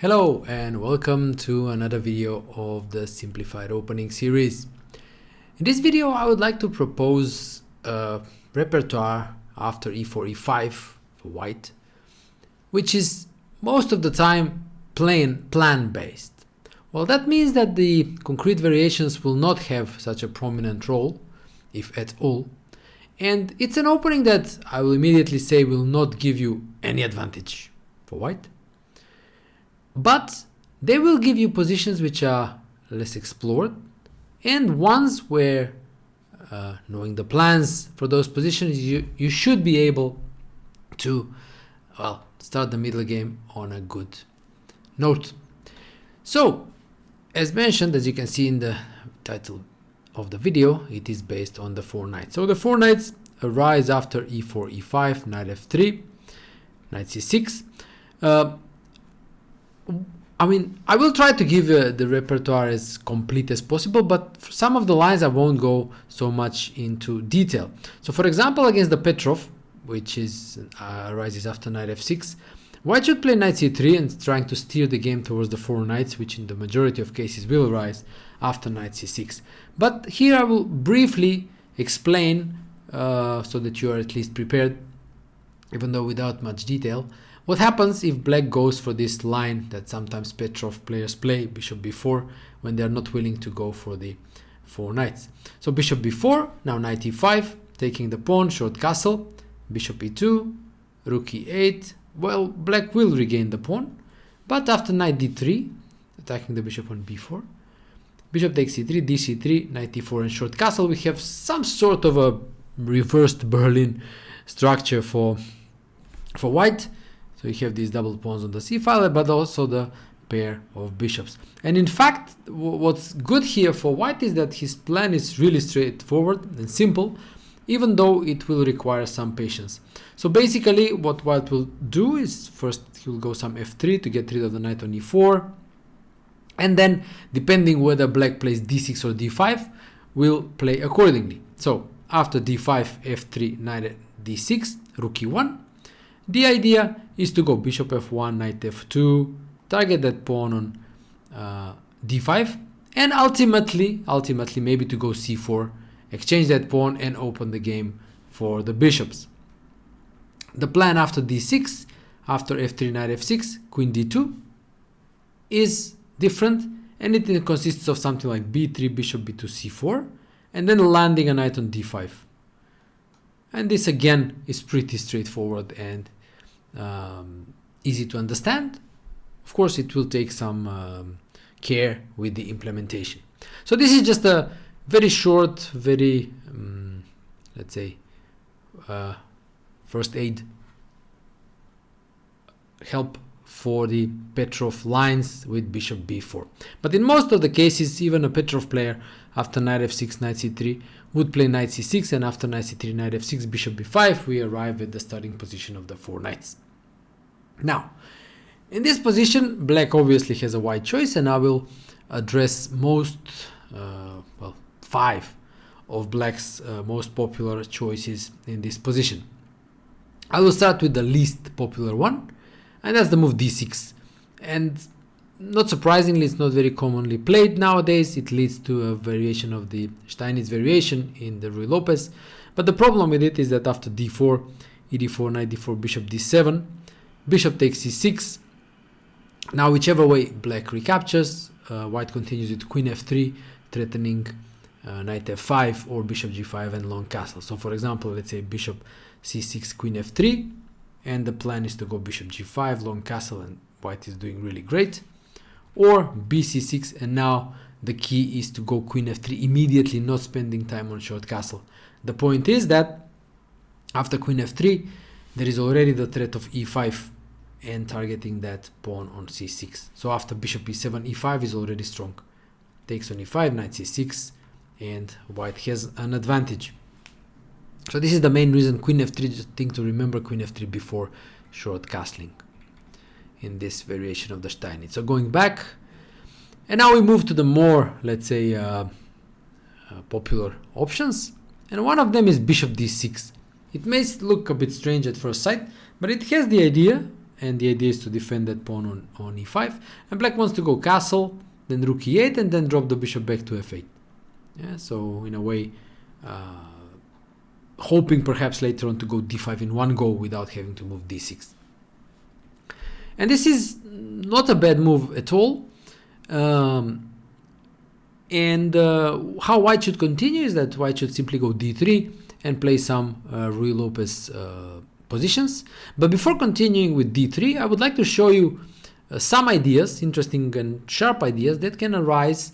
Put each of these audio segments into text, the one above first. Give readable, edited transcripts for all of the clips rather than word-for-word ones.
Hello and welcome to another video of the Simplified opening series. In this video I would like to propose a repertoire after e4, e5 for white, which is most of the time plan based. Well, that means that the concrete variations will not have such a prominent role, if at all, and it's an opening that I will immediately say will not give you any advantage for white. But they will give you positions which are less explored and ones where, knowing the plans for those positions, you should be able to, start the middle game on a good note. So, as mentioned, as you can see in the title of the video, it is based on the 4 knights. So the 4 knights arise after e4, e5, knight f3, knight c6. I will try to give the repertoire as complete as possible, but for some of the lines I won't go so much into detail. So for example, against the Petrov, which is arises after knight f6, white should play knight c3 and trying to steer the game towards the 4 knights, which in the majority of cases will arise after knight c6. But here I will briefly explain so that you are at least prepared, even though without much detail, what happens if black goes for this line that sometimes Petrov players play, bishop b4, when they are not willing to go for the 4 knights. So bishop b4, now knight e5, taking the pawn, short castle, bishop e2, rook e8. Well, black will regain the pawn, but after knight d3, attacking the bishop on b4, bishop takes c3, dc3, knight e4 and short castle, we have some sort of a reversed Berlin structure for white. So you have these double pawns on the c file, but also the pair of bishops. And in fact, what's good here for white is that his plan is really straightforward and simple, even though it will require some patience. So basically what white will do is first he will go some f3 to get rid of the knight on e4, and then depending whether black plays d6 or d5, will play accordingly. So after d5, f3, knight d6, rook e1. The idea is to go bishop f1, knight f2, target that pawn on d5, and ultimately maybe to go c4, exchange that pawn and open the game for the bishops. The plan after d6, after f3, knight f6, queen d2 is different, and it consists of something like b3, bishop b2, c4, and then landing a knight on d5. And this again is pretty straightforward and easy to understand. Of course, it will take some care with the implementation. So this is just a very short, very let's say first aid help for the Petrov lines with bishop b4. But in most of the cases, even a Petrov player after knight f6, knight c3 would play knight c6, and after knight c3, knight f6, bishop b5, we arrive at the starting position of the 4 knights. Now, in this position, black obviously has a wide choice, and I will address most, 5 of black's most popular choices in this position. I will start with the least popular one, and that's the move d6. And not surprisingly, it's not very commonly played nowadays. It leads to a variation of the Steinitz variation in the Ruy Lopez. But the problem with it is that after d4, e4, knight d4, bishop d7, bishop takes c6. Now whichever way black recaptures, white continues with queen f3, threatening knight f5 or bishop g5 and long castle. So for example, let's say bishop c6, queen f3, and the plan is to go bishop g5, long castle, and white is doing really great. Or bc6, and now the key is to go queen f3 immediately, not spending time on short castle. The point is that after queen f3, there is already the threat of e5 and targeting that pawn on c6. So after bishop e7, e5 is already strong. Takes on e5, knight c6, and white has an advantage. So this is the main reason queen f3, just think to remember queen f3 before short castling in this variation of the Steinitz. So going back, and now we move to the more, let's say, popular options, and one of them is bishop d6. It may look a bit strange at first sight, but it has the idea and the idea is to defend that pawn on e5, and black wants to go castle, then rook e8, and then drop the bishop back to f8. Yeah, so in a way, hoping perhaps later on to go d5 in one go without having to move d6. And this is not a bad move at all. How white should continue is that white should simply go d3 and play some Ruy Lopez positions. But before continuing with d3, I would like to show you some ideas, interesting and sharp ideas that can arise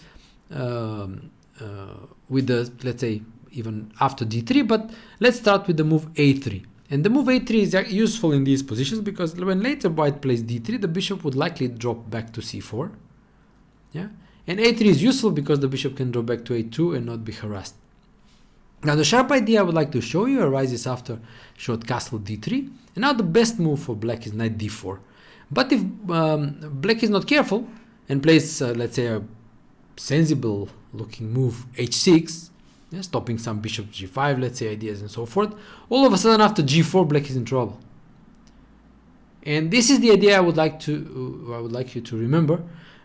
with the, let's say, even after d3. But let's start with the move a3. And the move a3 is useful in these positions because when later white plays d3, the bishop would likely drop back to c4. Yeah, and a3 is useful because the bishop can drop back to a2 and not be harassed. Now the sharp idea I would like to show you arises after short castle d3. And now the best move for black is knight d4. But if black is not careful and plays, let's say, a sensible looking move h6, yeah, stopping some bishop g5, let's say, ideas and so forth, all of a sudden after g4 black is in trouble. And this is the idea I would like you to remember,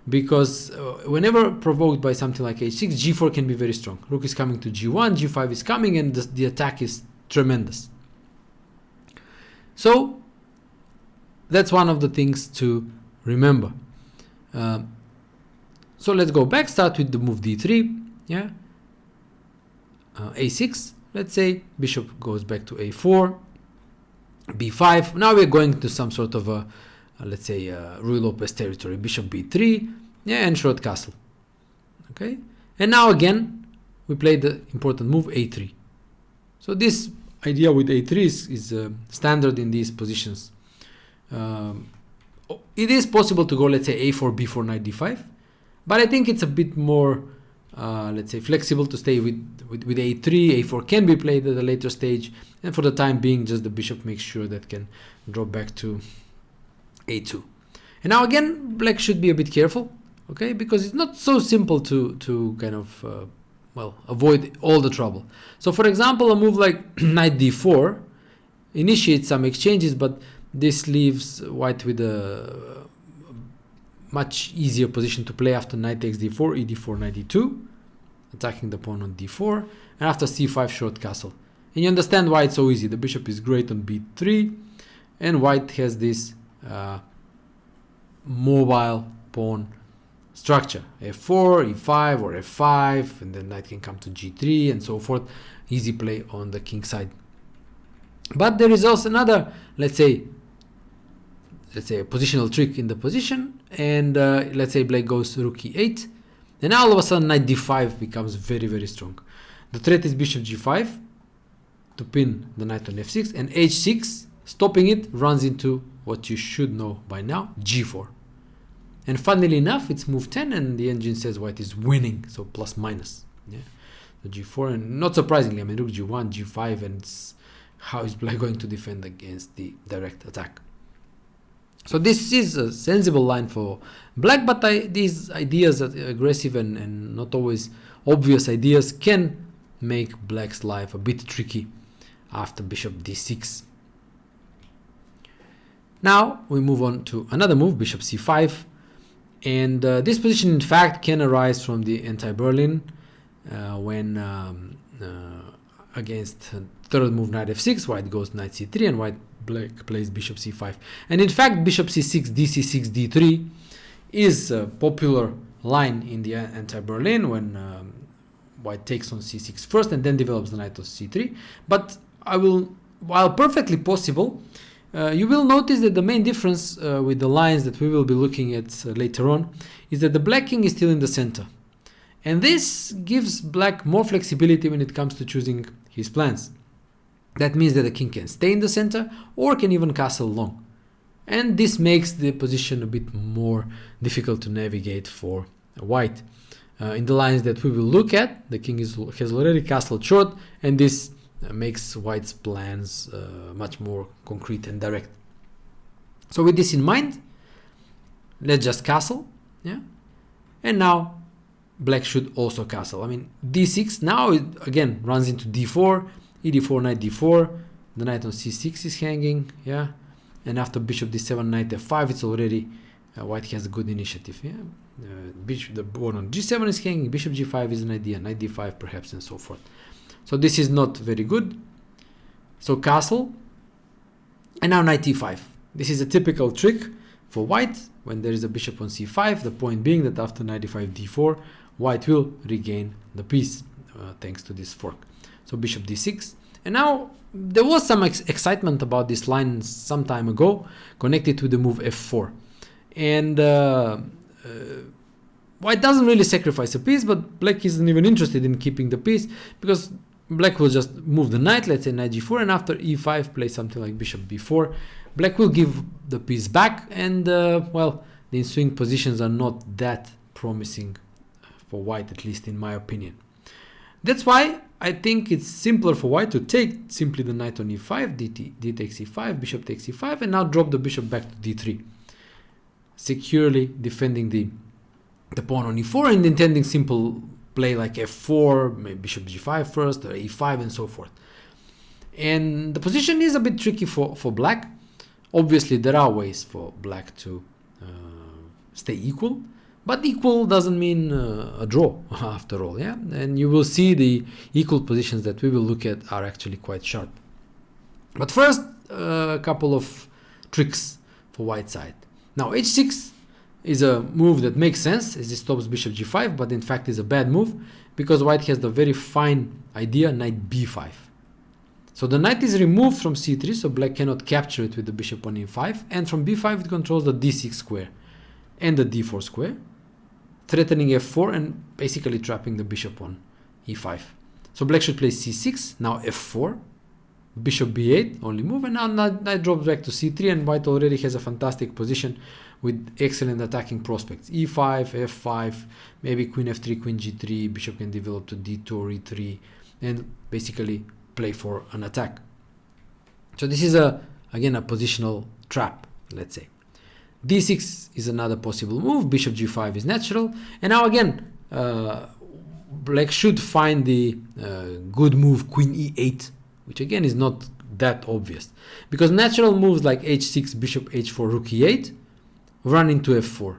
because whenever provoked by something like h6, g4 can be very strong. Rook is coming to g1, g5 is coming, and the attack is tremendous. So that's one of the things to remember. So let's go back, start with the move d3, yeah, a6, let's say, bishop goes back to a4, b5. Now we're going to some sort of a let's say Ruy Lopez territory, bishop b3, yeah, and short castle. Okay, and now again we play the important move a3. So this idea with a3 is standard in these positions. It is possible to go, let's say, a4, b4, knight d5, but I think it's a bit more let's say flexible to stay with a3. a4 can be played at a later stage, and for the time being just the bishop makes sure that can drop back to a2. And now again black should be a bit careful, okay, because it's not so simple to kind of well, avoid all the trouble. So for example, a move like knight d4 initiates some exchanges, but this leaves white with a much easier position to play after knight takes d4, e4, knight d2, attacking the pawn on d4, and after c5 short castle. And you understand why it's so easy. The bishop is great on b3, and white has this mobile pawn structure, f4, e5, or f5, and then knight can come to g3 and so forth. Easy play on the king side. But there is also another, let's say a positional trick in the position, and let's say black goes rook e8, and now all of a sudden knight d5 becomes very, very strong. The threat is bishop g5 to pin the knight on f6, and h6, stopping it, runs into what you should know by now, g4. And funnily enough, it's move 10, and the engine says white is winning, so plus minus. Yeah, the g4, and not surprisingly, I mean, rook g1, g5, and how is black going to defend against the direct attack? So this is a sensible line for black, but these ideas, aggressive and not always obvious ideas, can make black's life a bit tricky after bishop d6. Now we move on to another move, bishop c5, and this position in fact can arise from the anti-Berlin when against third move knight f6, white goes knight c3, and black plays bishop c5. And in fact bishop c6, dc6, d3 is a popular line in the anti-Berlin when white takes on c6 first and then develops the knight on c3. But while perfectly possible, you will notice that the main difference with the lines that we will be looking at later on is that the black king is still in the center. And this gives black more flexibility when it comes to choosing his plans. That means that the king can stay in the center or can even castle long. And this makes the position a bit more difficult to navigate for white. In the lines that we will look at, the king has already castled short, and this makes white's plans much more concrete and direct. So with this in mind, let's just castle, yeah? And now black should also castle. I mean, d6 now it again runs into d4, e4, knight d4, the knight on c6 is hanging, yeah, and after bishop d7, knight f5, it's already white has a good initiative. Yeah, the pawn on g7 is hanging, bishop g5 is an idea, knight d5 perhaps, and so forth. So this is not very good. So castle, and now knight e5. This is a typical trick for white when there is a bishop on c5. The point being that after knight e5 d4, white will regain the piece thanks to this fork. So bishop d6, and now there was some excitement about this line some time ago connected with the move f4, and white doesn't really sacrifice a piece, but black isn't even interested in keeping the piece because black will just move the knight, let's say knight g4, and after e5 play something like bishop b4. Black will give the piece back, and well, the ensuing positions are not that promising for white, at least in my opinion. That's why I think it's simpler for white to take simply the knight on e5, d takes e5, bishop takes e5, and now drop the bishop back to d3, securely defending the pawn on e4 and intending simple play like f4, maybe bishop g5 first, or e5, and so forth. And the position is a bit tricky for black. Obviously, there are ways for black to stay equal, but equal doesn't mean a draw after all, yeah? And you will see the equal positions that we will look at are actually quite sharp. But first, a couple of tricks for white side. Now, h6 is a move that makes sense as it stops bishop g5, but in fact is a bad move because white has the very fine idea knight b5. So the knight is removed from c3, so black cannot capture it with the bishop on e5, and from b5 it controls the d6 square and the d4 square, threatening f4 and basically trapping the bishop on e5. So black should play c6, now f4, bishop b8, only move, and now knight drops back to c3, and white already has a fantastic position with excellent attacking prospects. e5, f5, maybe queen f3, queen g3, bishop can develop to d2 or e3, and basically play for an attack. So this is again a positional trap, let's say. d6 is another possible move, bishop g5 is natural, and now again black should find the good move queen e8, which again is not that obvious, because natural moves like h6, bishop h4, rook e8 run into f4,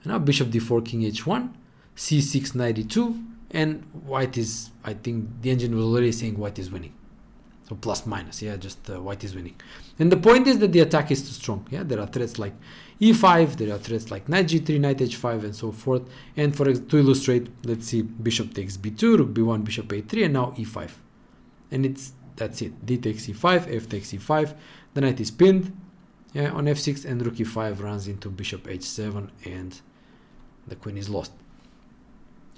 and now bishop d4, king h1, c6, knight e2, and white is, I think the engine was already saying white is winning. So plus minus, yeah, just white is winning. And the point is that the attack is too strong. Yeah, there are threats like e5, there are threats like knight g3, knight h5, and so forth. And to illustrate, let's see, bishop takes b2, rook b1, bishop a3, and now e5. And that's it. D takes e5, f takes e5. The knight is pinned, yeah, on f6, and rook e5 runs into bishop h7, and the queen is lost.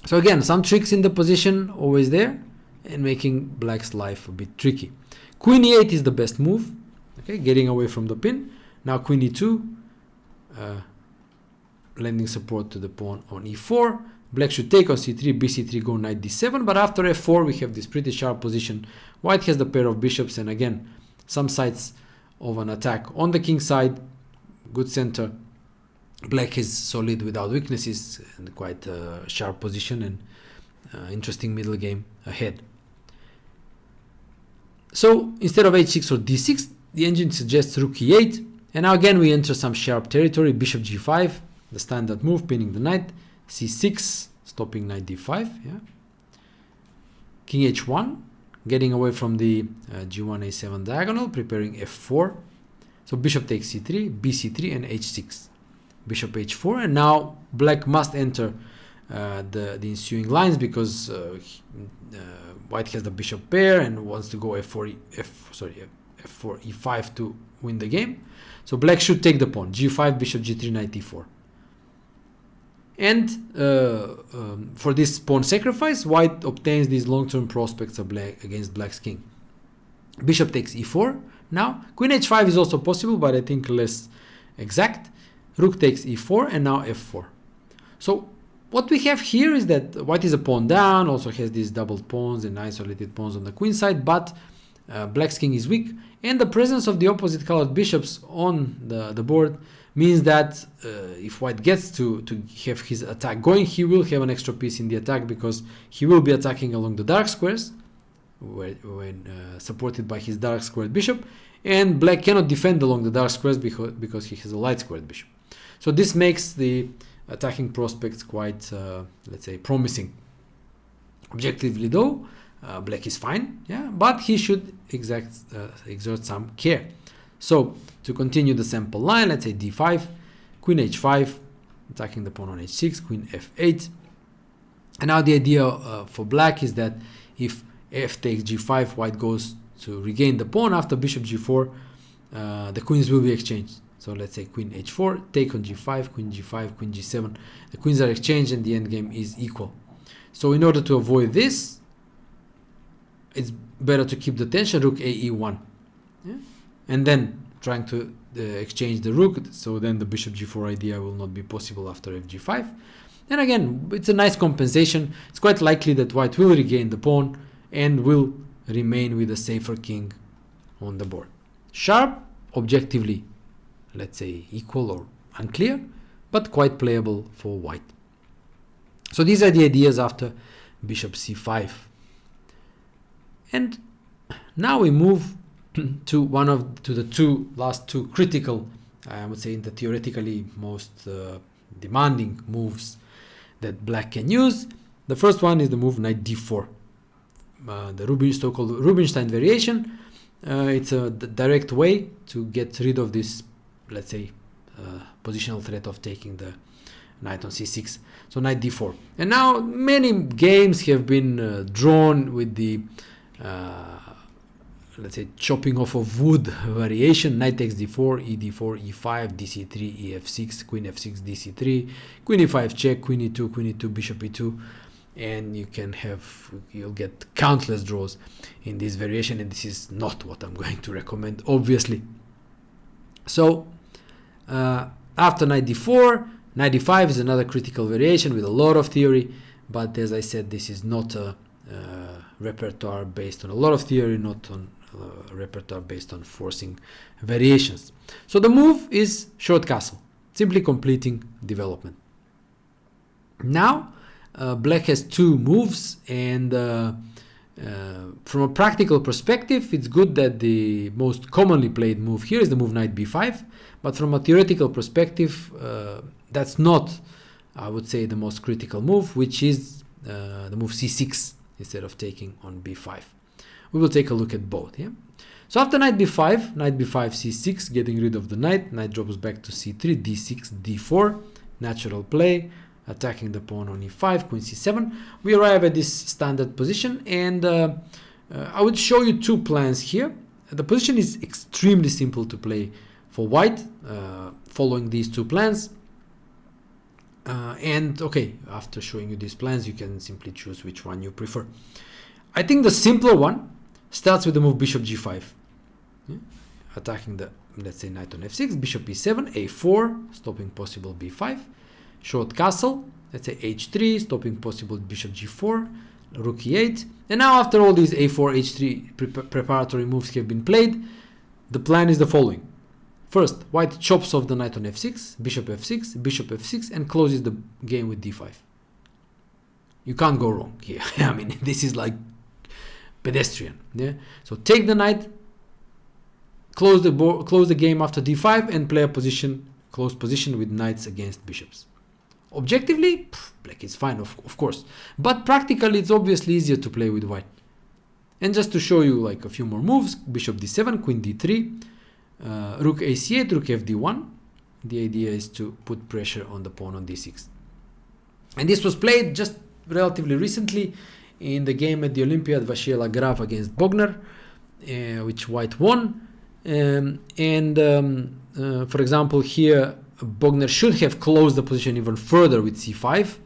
So again, some tricks in the position always there, and making black's life a bit tricky. Queen e8 is the best move, okay, getting away from the pin. Now queen e2, lending support to the pawn on e4. Black should take on c3, bc3, go knight d7, but after f4 we have this pretty sharp position. White has the pair of bishops, and again, some sides of an attack on the king side, good center. Black is solid without weaknesses, and quite a sharp position, and interesting middle game ahead. So instead of h6 or d6, the engine suggests rook e8, and now again we enter some sharp territory. Bishop g5, the standard move, pinning the knight. c6, stopping knight d5. Yeah. King h1, getting away from the g1 a7 diagonal, preparing f4. So bishop takes c3, bc3, and h6. Bishop h4, and now black must enter the ensuing lines because white has the bishop pair and wants to go f4 e5 to win the game. So black should take the pawn, g5, bishop g3, knight e4. And for this pawn sacrifice, white obtains these long-term prospects of black against black's king. Bishop takes e4. Now queen h5 is also possible, but I think less exact. Rook takes e4, and now f4. So what we have here is that white is a pawn down, also has these doubled pawns and isolated pawns on the queen side, but black's king is weak, and the presence of the opposite colored bishops on the board means that if white gets to have his attack going, he will have an extra piece in the attack because he will be attacking along the dark squares when supported by his dark squared bishop, and black cannot defend along the dark squares because he has a light squared bishop. So this makes the attacking prospects quite, let's say, promising. Objectively though, black is fine, yeah, but he should exert some care. So to continue the sample line, let's say d5, queen h5, attacking the pawn on h6, queen f8. And now the idea for black is that if f takes g5, white goes to regain the pawn. After bishop g4, the queens will be exchanged. So let's say queen h4, take on g5, queen g5, queen g7. The queens are exchanged and the endgame is equal. So in order to avoid this, it's better to keep the tension, rook a e1. Yeah? And then trying to exchange the rook, so then the bishop g4 idea will not be possible after fg5. And again, it's a nice compensation. It's quite likely that white will regain the pawn and will remain with a safer king on the board. Sharp, objectively, let's say equal or unclear, but quite playable for white. So these are the ideas after bishop c5. And now we move to the last two critical, I would say in the theoretically most demanding moves that black can use. The first one is the move knight d4. The so-called Rubinstein variation. It's a direct way to get rid of this, let's say, positional threat of taking the knight on c6. So knight d4. And now many games have been drawn with the, let's say, chopping off of wood variation. Knight takes d4, e4, e5, dc3, ef6, queen f6, dc3, queen e5 check, queen e2, bishop e2. And you'll get countless draws in this variation, and this is not what I'm going to recommend, obviously. So after knight d4, knight d5 is another critical variation with a lot of theory, but as I said, this is not a repertoire based on a lot of theory, not on a repertoire based on forcing variations. So the move is short castle, simply completing development. Now black has two moves, and from a practical perspective, it's good that the most commonly played move here is the move knight b5, but from a theoretical perspective, that's not, I would say, the most critical move, which is the move c6 instead of taking on b5. We will take a look at both. Yeah. So after knight b5, c6, getting rid of the knight drops back to c3, d6, d4, natural play, attacking the pawn on e5, queen c7. We arrive at this standard position, and I would show you two plans here. The position is extremely simple to play for white, following these two plans. And okay, after showing you these plans, you can simply choose which one you prefer. I think the simpler one starts with the move bishop g5. Yeah? Attacking the, let's say, knight on f6, bishop e7, a4, stopping possible b5. Short castle, let's say h3, stopping possible bishop g4, rook e8. And now after all these a4, h3 preparatory moves have been played, the plan is the following. First, white chops off the knight on f6, bishop f6, and closes the game with d5. You can't go wrong here. I mean, this is like pedestrian. Yeah. So take the knight, close the game after d5, and play a close position with knights against bishops. Objectively, black is fine, of course, but practically it's obviously easier to play with white. And just to show you like a few more moves, bishop d7, queen d3, rook ac8, rook fd1. The idea is to put pressure on the pawn on d6. And this was played just relatively recently in the game at the Olympiad, Vachier Graf against Bogner, which white won. For example, here Bogner should have closed the position even further with c5.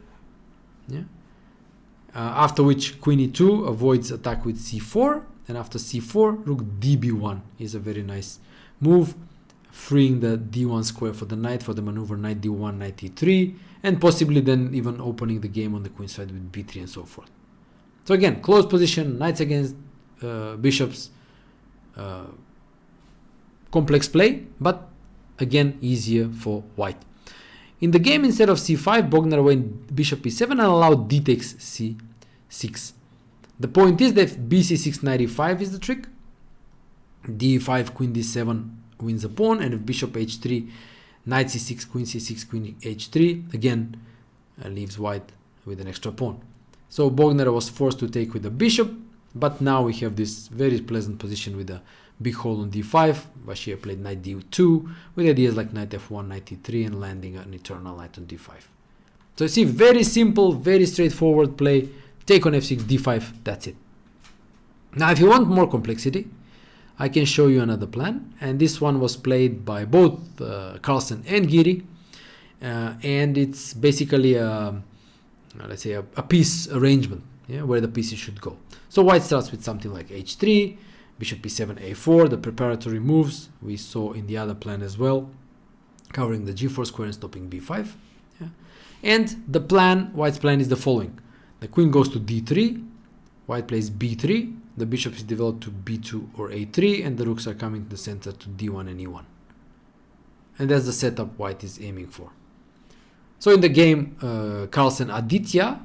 Yeah. After which queen e2 avoids attack with c4, and after c4, rook db1 is a very nice move, freeing the d1 square for the knight for the maneuver knight d1, knight e3, and possibly then even opening the game on the queen side with b3 and so forth. So again, close position, knights against bishops, complex play, but again easier for white. In the game, instead of c5, Bogner went bishop e7 and allowed d takes c6. The point is that bc6 knight e5 is the trick, d5, queen d7 wins a pawn, and if bishop h3, knight c6, queen h3, again leaves white with an extra pawn. So Bogner was forced to take with the bishop, but now we have this very pleasant position with a big hole on d5. Bashir played knight d2 with ideas like knight f1, knight e3, and landing an eternal knight on d5. So you see, very simple, very straightforward play. Take on f6, d5, that's it. Now if you want more complexity, I can show you another plan, and this one was played by both Carlsen and Giri, and it's basically let's say a piece arrangement, yeah, where the pieces should go. So white starts with something like h3, bishop e7, a4, the preparatory moves we saw in the other plan as well, covering the g4 square and stopping b5. Yeah. And the plan, white's plan, is the following: the queen goes to d3, white plays b3, the bishop is developed to b2 or a3, and the rooks are coming to the center to d1 and e1. And that's the setup white is aiming for. So in the game, Carlsen Aditya,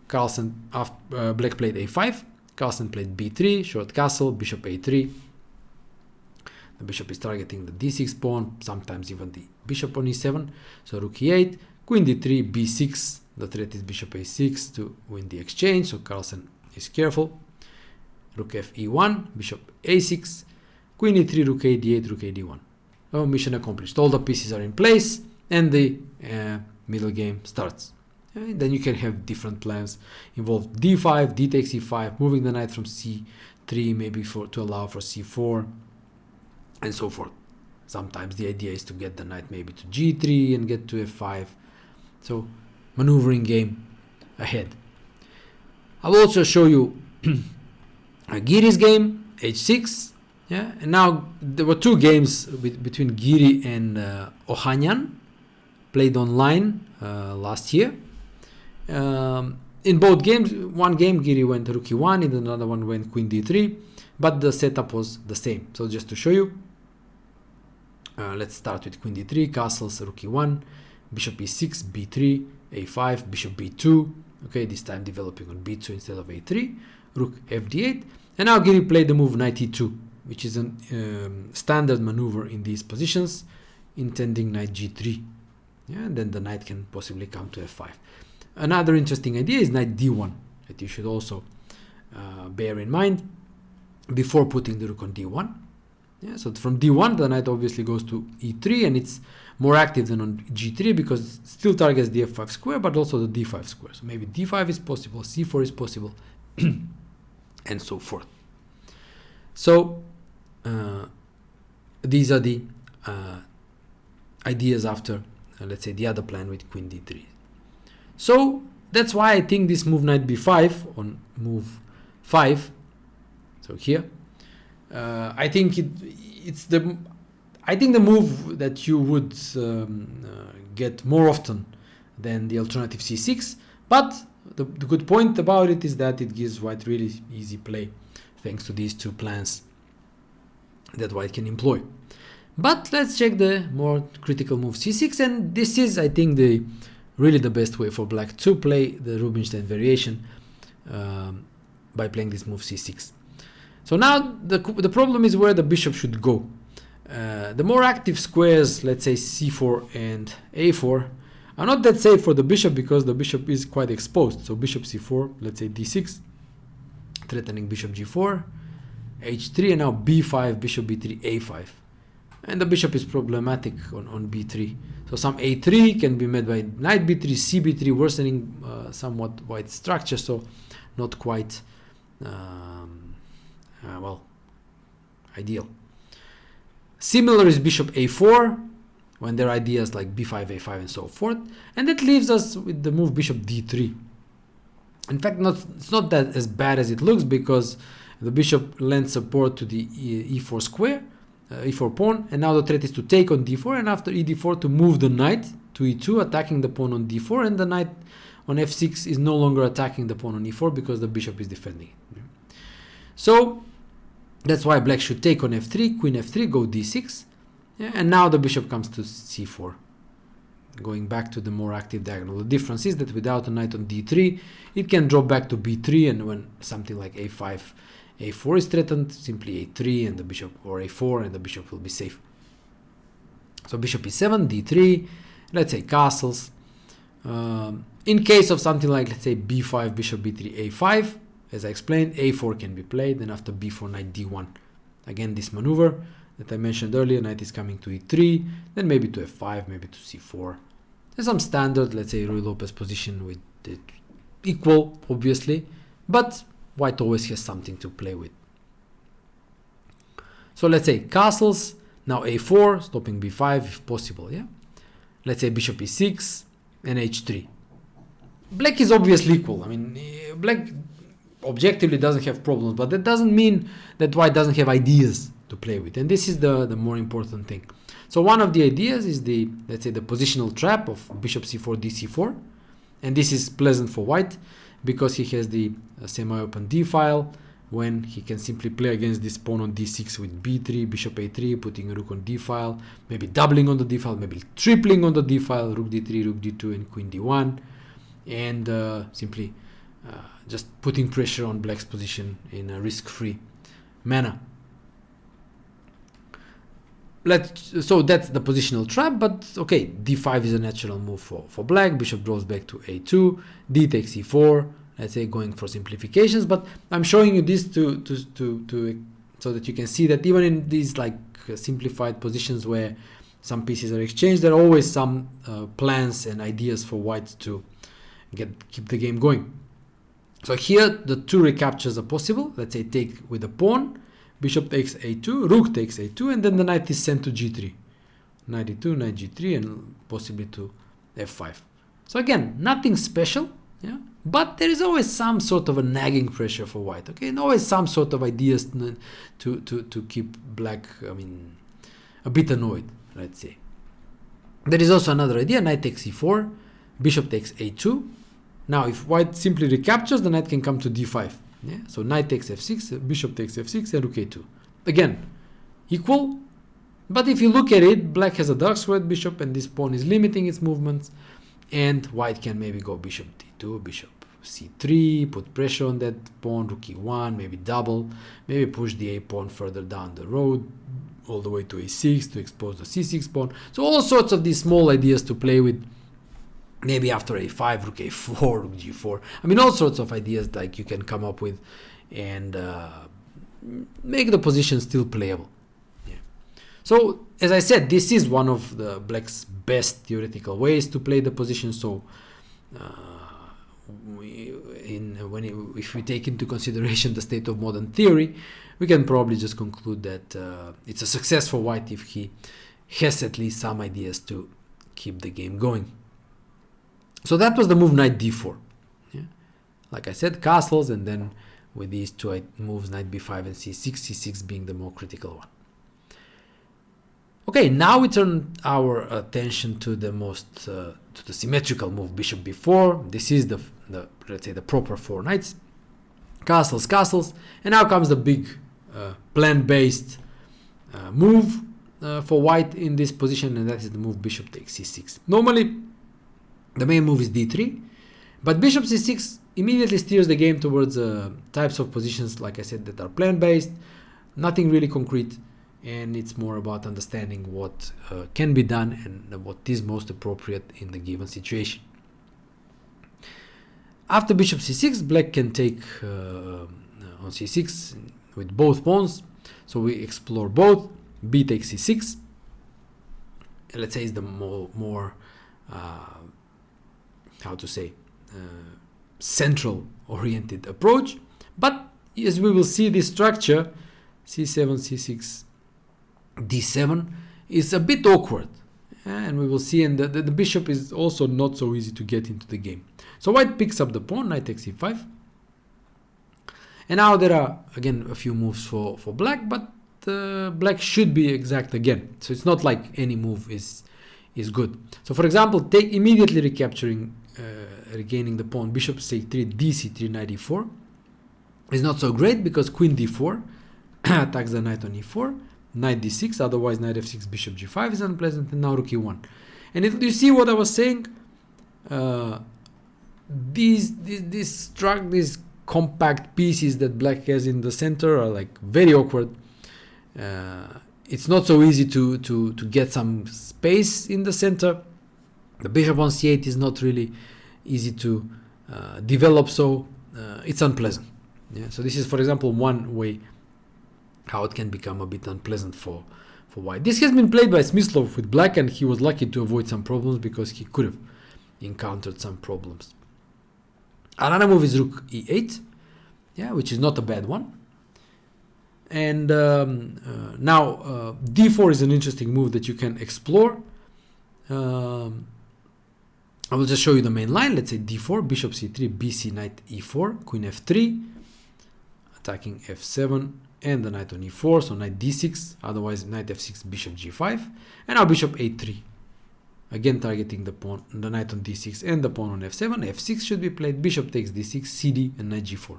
black played a5, Carlsen played b3, short castle, bishop a3. The bishop is targeting the d6 pawn, sometimes even the bishop on e7. So rook e8, queen d3, b6. The threat is bishop a6 to win the exchange, so Carlsen is careful. Rook f e1, bishop a6, queen e3, rook a d8, rook a d1. Oh, mission accomplished. All the pieces are in place, and the middle game starts. And then you can have different plans involve d5, d takes e5, moving the knight from c3 maybe to allow for c4, and so forth. Sometimes the idea is to get the knight maybe to g3 and get to f5. So maneuvering game ahead. I will also show you Giri's game, h6. Yeah, and now there were two games between Giri and Ohanyan, played online last year. In both games, one game Giri went rook e1, in another one went queen d3, but the setup was the same. So just to show you, let's start with queen d3, castles, rook e1, bishop e6, b3, a5, bishop b2. Okay, this time developing on b2 instead of a3, rook f d8, and now Giri played the move knight e2, which is a standard maneuver in these positions, intending knight g3. Yeah, and then the knight can possibly come to f5. Another interesting idea is knight d1 that you should also bear in mind before putting the rook on d1. Yeah, so from d1 the knight obviously goes to e3, and it's more active than on g3 because it still targets the f5 square but also the d5 square. So maybe d5 is possible, c4 is possible, and so forth. So these are the ideas after let's say the other plan with queen d3. So that's why I think this move knight b5 on move 5, so here, I think the move that you would get more often than the alternative c6, but the good point about it is that it gives white really easy play thanks to these two plans that white can employ. But let's check the more critical move c6, and this is, I think, really the best way for black to play the Rubinstein variation by playing this move c6. So now the problem is where the bishop should go. The more active squares, let's say c4 and a4, are not that safe for the bishop because the bishop is quite exposed. So bishop c4, let's say d6, threatening bishop g4, h3, and now b5, bishop b3, a5. And the bishop is problematic on b3. So some a3 can be met by knight b3, c b3, worsening somewhat white structure, so not quite well, ideal. Similar is bishop a4 when there are ideas like b5, a5, and so forth. And that leaves us with the move bishop d3. In fact, it's not that as bad as it looks because the bishop lends support to the e4 square, e4 pawn, and now the threat is to take on d4, and after ed4 to move the knight to e2, attacking the pawn on d4, and the knight on f6 is no longer attacking the pawn on e4 because the bishop is defending it. So that's why black should take on f3, queen f3, go d6, yeah, and now the bishop comes to c4, going back to the more active diagonal. The difference is that without a knight on d3, it can drop back to b3, and when something like a5 a4 is threatened, simply a3 and the bishop, or a4 and the bishop will be safe. So bishop e7, d3, let's say castles. In case of something like, let's say b5, bishop b3, a5, as I explained, a4 can be played, and after b4, knight d1. Again, this maneuver that I mentioned earlier, knight is coming to e3, then maybe to f5, maybe to c4. There's some standard, let's say, Ruy Lopez position with it equal, obviously, but white always has something to play with. So let's say castles, now a4, stopping b5 if possible, yeah? Let's say bishop e6 and h3. Black is obviously equal. I mean, black objectively doesn't have problems, but that doesn't mean that white doesn't have ideas to play with, and this is the more important thing. So one of the ideas is the, let's say, the positional trap of bishop c4, dc4, and this is pleasant for white because he has the semi-open d file, when he can simply play against this pawn on d6 with b3, bishop a3, putting rook on d file, maybe doubling on the d file, maybe tripling on the d file, rook d3, rook d2, and queen d1, and simply just putting pressure on black's position in a risk-free manner. So that's the positional trap, but okay, d5 is a natural move for black. Bishop draws back to a2, d takes e4, let's say, going for simplifications, but I'm showing you this to so that you can see that even in these like simplified positions where some pieces are exchanged, there are always some plans and ideas for white to keep the game going. So here the two recaptures are possible. Let's say take with a pawn, bishop takes a2, rook takes a2, and then the knight is sent to g3. Knight e2, knight g3, and possibly to f5. So again, nothing special, yeah, but there is always some sort of a nagging pressure for white, okay, and always some sort of ideas to keep black, I mean, a bit annoyed, let's say. There is also another idea, knight takes e4, bishop takes a2. Now if white simply recaptures, the knight can come to d5. Yeah? So knight takes f6, bishop takes f6, and rook a2. Again, equal, but if you look at it, black has a dark squared bishop, and this pawn is limiting its movements, and white can maybe go bishop d2, bishop c3, put pressure on that pawn, rook e1, maybe double, maybe push the a pawn further down the road, all the way to a6 to expose the c6 pawn. So all sorts of these small ideas to play with. Maybe after a5, rook a4, rook g4. I mean, all sorts of ideas like you can come up with and make the position still playable. Yeah. So, as I said, this is one of the black's best theoretical ways to play the position. So, if we take into consideration the state of modern theory, we can probably just conclude that it's a success for white if he has at least some ideas to keep the game going. So that was the move knight d4. Yeah? Like I said, castles, and then with these two moves, knight b5 and c6, c6 being the more critical one. Okay, now we turn our attention to the most to the symmetrical move, bishop b4. This is the let's say the proper four knights, castles, castles, and now comes the big plan-based move for white in this position, and that is the move bishop takes c6. Normally, the main move is d3, but bishop c6 immediately steers the game towards types of positions, like I said, that are plan-based, nothing really concrete, and it's more about understanding what can be done and what is most appropriate in the given situation. After bishop c6, black can take on c6 with both pawns, so we explore both. B takes c6, and let's say is the more how to say, central oriented approach, but as we will see, this structure c7, c6, d7 is a bit awkward, and we will see, and the bishop is also not so easy to get into the game. So white picks up the pawn, knight takes e5, and now there are again a few moves for black, but black should be exact again, so it's not like any move is good. So for example, take immediately recapturing regaining the pawn, bishop c3, dc3, knight e4 is not so great because queen d4 attacks the knight on e4, knight d6, otherwise knight f6, bishop g5 is unpleasant, and now rook e1. And if you see what I was saying, these compact pieces that black has in the center are like very awkward. It's not so easy to get some space in the center. The bishop on c8 is not really easy to develop, so it's unpleasant. Yeah, so this is, for example, one way how it can become a bit unpleasant for white. This has been played by Smyslov with black, and he was lucky to avoid some problems because he could have encountered some problems. Another move is rook e8, yeah, which is not a bad one. And now d4 is an interesting move that you can explore. I will just show you the main line. Let's say d4, bishop c3, bc, knight e4, queen f3, attacking f7, and the knight on e4, so knight d6, otherwise knight f6, bishop g5, and now bishop a3, again targeting the pawn, the knight on d6 and the pawn on f7. f6 should be played, bishop takes d6, cd, and knight g4.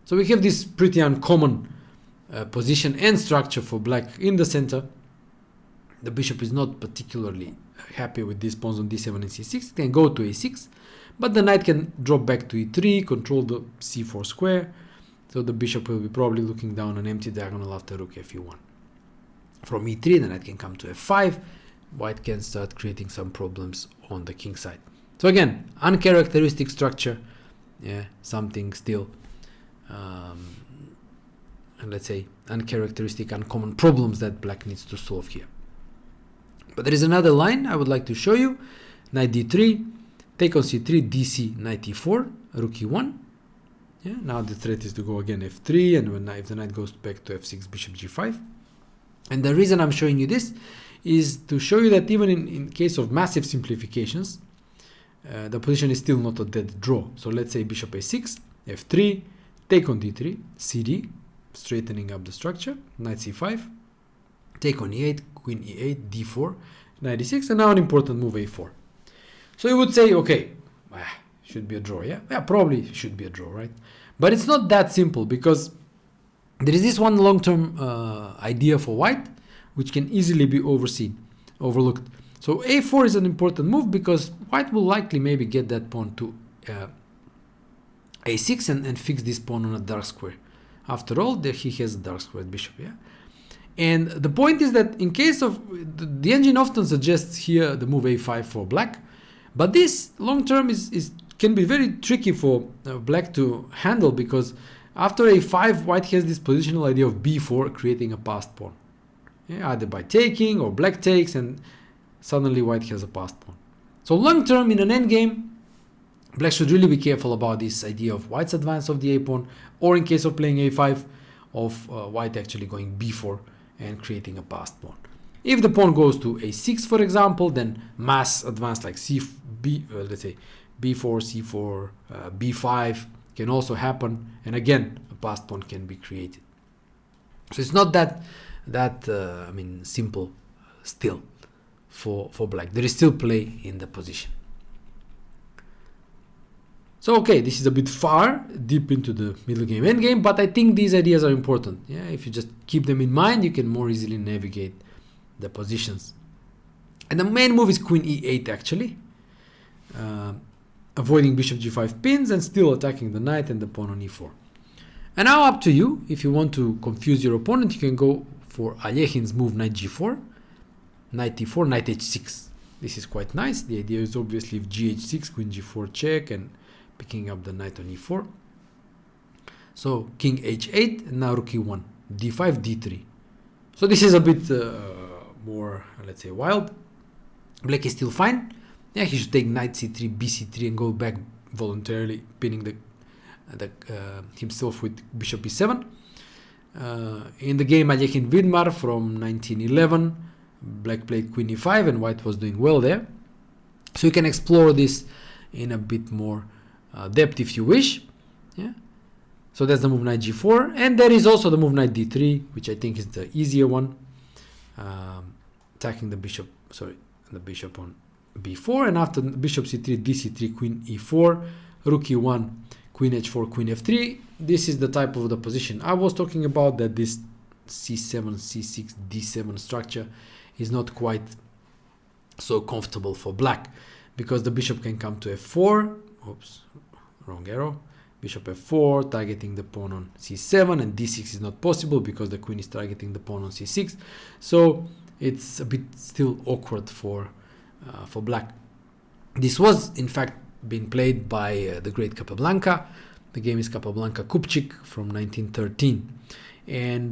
So we have this pretty uncommon position and structure for black in the center. The bishop is not particularly happy with these pawns on d7 and c6. It can go to a6, but the knight can drop back to e3, control the c4 square. So the bishop will be probably looking down an empty diagonal after rook fe1. From e3, the knight can come to f5. White can start creating some problems on the king side. So again, uncharacteristic structure, yeah, something still, let's say, uncharacteristic, uncommon problems that black needs to solve here. But there is another line I would like to show you. Knight d3, take on c3, dc, knight e4, rook e1. Yeah, now the threat is to go again f3, and when if the knight goes back to f6, bishop g5. And the reason I'm showing you this is to show you that even in case of massive simplifications, the position is still not a dead draw. So let's say bishop a6, f3, take on d3, cd, straightening up the structure, knight c5, take on e8, queen e8, d4, knight e6, and now an important move a4. So you would say, okay, should be a draw, yeah? Yeah, probably should be a draw, right? But it's not that simple, because there is this one long-term idea for white, which can easily be overlooked. So a4 is an important move because white will likely maybe get that pawn to a6 and fix this pawn on a dark square. After all, there he has a dark square bishop, yeah? And the point is that in case of, the engine often suggests here the move a5 for black, but this long-term can be very tricky for black to handle, because after a5, white has this positional idea of b4, creating a passed pawn. Yeah, either by taking or black takes, and suddenly white has a passed pawn. So long term in an endgame, black should really be careful about this idea of white's advance of the a pawn, or in case of playing a5, of white actually going b4 and creating a passed pawn. If the pawn goes to a6, for example, then mass advance like let's say b4, c4, b5 can also happen, and again a passed pawn can be created. So it's not that simple still for black. There is still play in the position. So okay, this is a bit far deep into the middle game, end game, but I think these ideas are important. Yeah, if you just keep them in mind, you can more easily navigate the positions. And the main move is queen e8 actually, avoiding bishop g5 pins and still attacking the knight and the pawn on e4. And now up to you. If you want to confuse your opponent, you can go for Alekhin's move knight g4, knight e4, knight h6. This is quite nice. The idea is obviously if gh6, queen g4 check, and picking up the knight on e4. So king h8, and now rook e1, d5, d3. So this is a bit more, let's say, wild. Black is still fine. Yeah, he should take knight c3, bc3, and go back voluntarily, pinning himself with bishop e7. In the game Alekhin Vidmar from 1911, black played queen e5 and white was doing well there. So you can explore this in a bit more depth if you wish. Yeah. So that's the move knight g4, and there is also the move knight d3, which I think is the easier one, attacking the bishop on b4, and after bishop c3, dc3, queen e4, rook e1, queen h4, queen f3. This is the type of the position I was talking about, that this c7, c6, d7 structure is not quite so comfortable for black, because the bishop can come to f4, oops, wrong arrow, bishop f4, targeting the pawn on c7, and d6 is not possible because the queen is targeting the pawn on c6. So it's a bit still awkward for black. This was in fact being played by the great Capablanca. The game is Capablanca Kupchik from 1913. And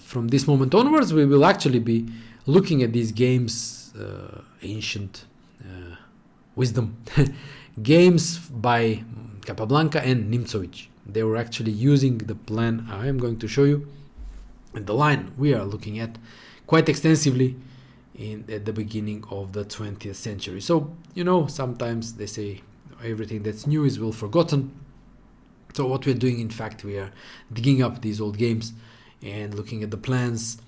from this moment onwards, we will actually be looking at these games, ancient wisdom, games by Capablanca and Nimzowitsch. They were actually using the plan I am going to show you, and the line we are looking at quite extensively at the beginning of the 20th century. So, you know, sometimes they say everything that's new is well forgotten. So what we're doing, in fact, we are digging up these old games and looking at the plans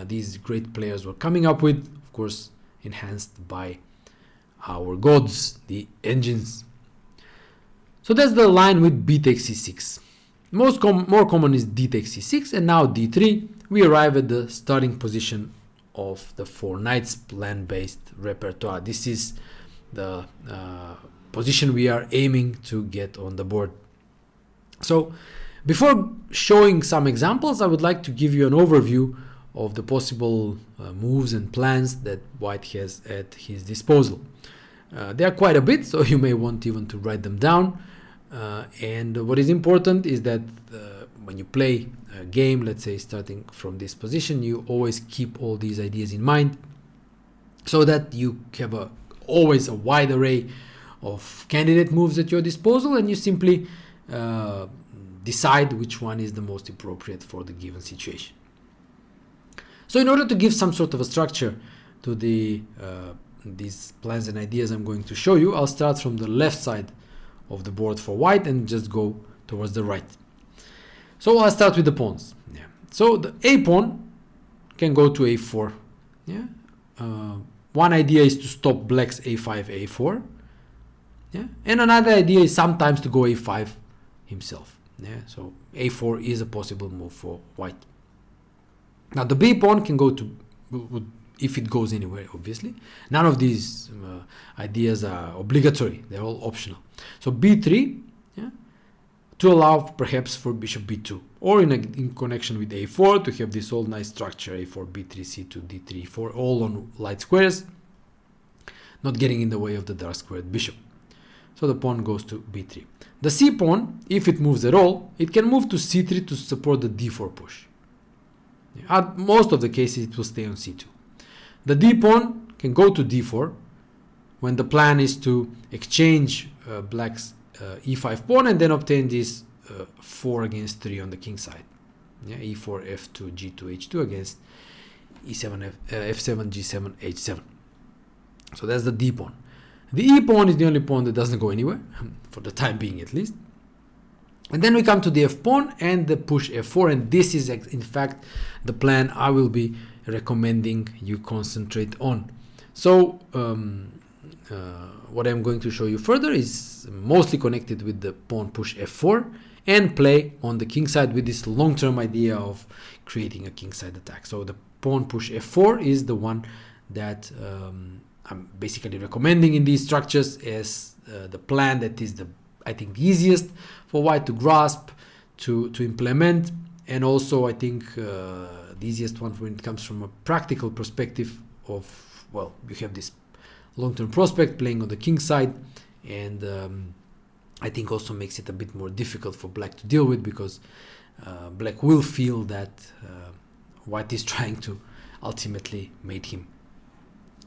these great players were coming up with, of course, enhanced by our gods, the engines. So that's the line with b takes c6. More common is d takes c6, and now d3. We arrive at the starting position of the 4 knights plan-based repertoire. This is the position we are aiming to get on the board. So before showing some examples, I would like to give you an overview of the possible moves and plans that White has at his disposal. There are quite a bit, so you may want even to write them down. And what is important is that when you play a game, let's say starting from this position, you always keep all these ideas in mind so that you have always a wide array of candidate moves at your disposal, and you simply decide which one is the most appropriate for the given situation. So in order to give some sort of a structure to these plans and ideas I'm going to show you, I'll start from the left side of the board for White and just go towards the right. So I'll start with the pawns. Yeah. So the a pawn can go to a4. Yeah. One idea is to stop Black's a5, a4. Yeah. And another idea is sometimes to go a5 himself. Yeah. So a4 is a possible move for White. Now the b pawn can go to, if it goes anywhere, obviously. None of these ideas are obligatory. They're all optional. So b3, yeah, to allow perhaps for bishop b2, or in connection with a4 to have this all nice structure, a4, b3, c2, d3, 4, all on light squares, not getting in the way of the dark squared bishop. So the pawn goes to b3. The c pawn, if it moves at all, it can move to c3 to support the d4 push. At most of the cases, it will stay on c2. The d pawn can go to d4 when the plan is to exchange Black's e5 pawn and then obtain this 4 against 3 on the king side. Yeah, e4, f2, g2, h2 against e7, f7, g7, h7. So that's the d pawn. The e pawn is the only pawn that doesn't go anywhere, for the time being at least. And then we come to the f pawn and the push f4, and this is in fact the plan I will be recommending you concentrate on. So what I'm going to show you further is mostly connected with the pawn push f4 and play on the king side with this long-term idea of creating a king side attack. So the pawn push f4 is the one that I'm basically recommending in these structures as the plan that is I think the easiest for White to grasp, to implement, and also I think the easiest one when it comes from a practical perspective of, well, you have this long-term prospect playing on the king side, and I think also makes it a bit more difficult for Black to deal with, because Black will feel that White is trying to ultimately mate him.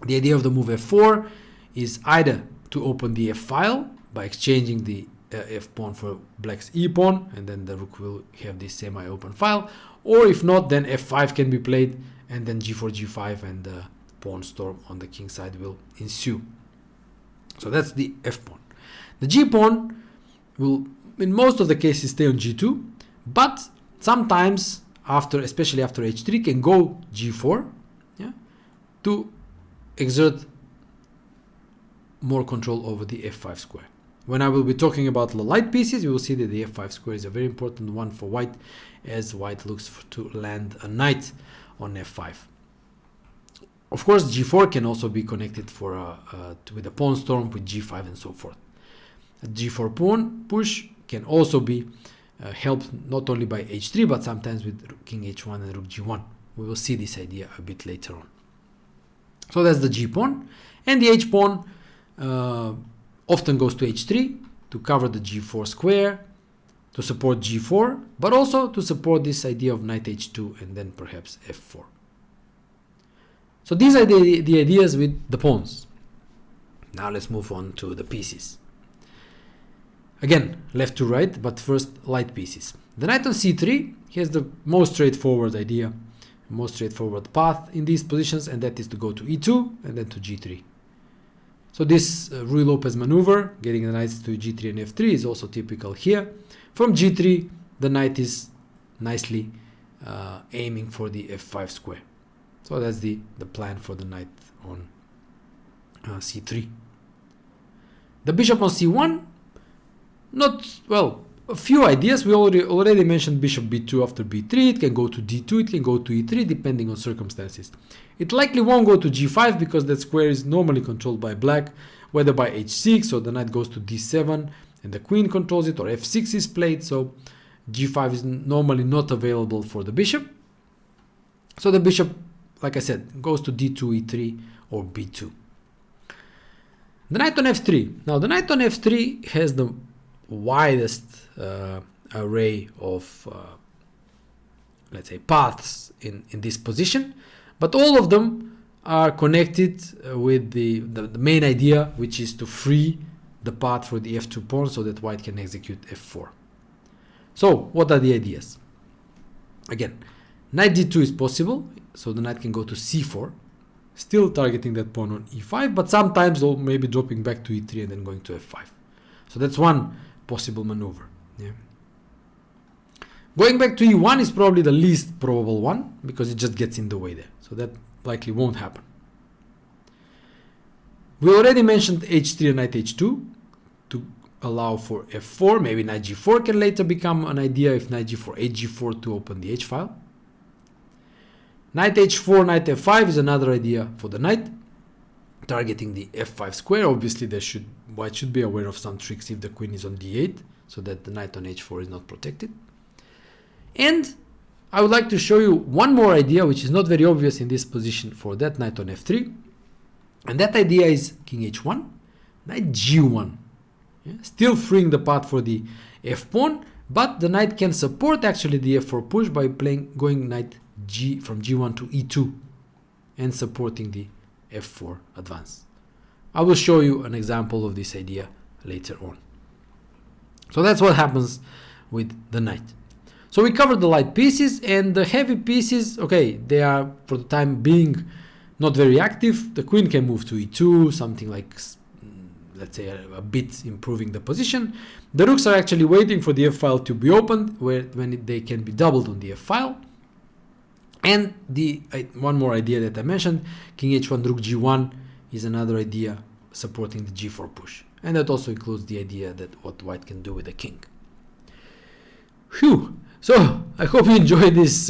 The idea of the move f4 is either to open the f file by exchanging the f pawn for Black's e pawn, and then the rook will have this semi-open file, or if not, then f5 can be played, and then g4, g5, and the pawn storm on the king side will ensue. So that's the f pawn. The g pawn will, in most of the cases, stay on g2, but sometimes especially after h3, can go g4, yeah, to exert more control over the f5 square. When I will be talking about the light pieces, you will see that the f5 square is a very important one for White, as White looks to land a knight on f5. Of course, g4 can also be connected with a pawn storm with g5 and so forth. A g4 pawn push can also be helped not only by h3 but sometimes with king h1 and rook g1. We will see this idea a bit later on. So that's the g pawn, and the h pawn often goes to h3 to cover the g4 square, to support g4, but also to support this idea of knight h2 and then perhaps f4. So these are the ideas with the pawns. Now let's move on to the pieces. Again, left to right, but first light pieces. The knight on c3 has the most straightforward idea, most straightforward path in these positions, and that is to go to e2 and then to g3. So this Ruy Lopez maneuver, getting the knights to g3 and f3, is also typical here. From g3, the knight is nicely aiming for the f5 square. So that's the plan for the knight on c3. The bishop on c1, a few ideas. We already mentioned bishop b2 after b3. It can go to d2, it can go to e3, depending on circumstances. It likely won't go to g5 because that square is normally controlled by black, whether by h6, so the knight goes to d7 and the queen controls it, or f6 is played, so g5 is normally not available for the bishop. So the bishop, like I said, goes to d2, e3, or b2. The knight on f3. Now the knight on f3 has the widest array of let's say paths in this position, but all of them are connected with the main idea, which is to free the path for the f2 pawn so that white can execute f4. So what are the ideas? Again, knight d2 is possible, so the knight can go to c4, still targeting that pawn on e5, but sometimes maybe dropping back to e3 and then going to f5. So that's one possible maneuver. Yeah. Going back to e1 is probably the least probable one because it just gets in the way there. So that likely won't happen. We already mentioned h3 and knight h2 to allow for f4. Maybe knight g4 can later become an idea if knight g4, hg4 to open the h file. Knight h4, knight f5 is another idea for the knight, targeting the f5 square. Obviously, white should be aware of some tricks if the queen is on d8, so that the knight on h4 is not protected. And I would like to show you one more idea, which is not very obvious in this position for that knight on f3. And that idea is king h1, knight g1. Yeah? Still freeing the path for the f pawn, but the knight can support actually the f4 push by going knight g from g1 to e2 and supporting the f4 advance. I will show you an example of this idea later on. So that's what happens with the knight. So we covered the light pieces, and the heavy pieces, okay, they are for the time being not very active. The queen can move to e2, something like, let's say, a bit improving the position. The rooks are actually waiting for the f file to be opened, when they can be doubled on the f file. And one more idea that I mentioned, king h1, rook g1 is another idea supporting the g4 push. And that also includes the idea that what white can do with the king. Phew! So, I hope you enjoyed this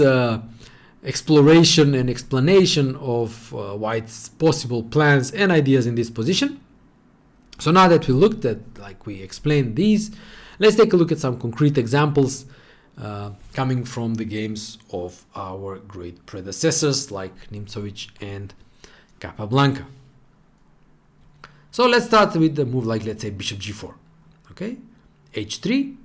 exploration and explanation of white's possible plans and ideas in this position. So now that we looked at, like we explained these, let's take a look at some concrete examples coming from the games of our great predecessors like Nimzowitsch and Capablanca. So let's start with the move like, let's say, bishop g4, okay, h3,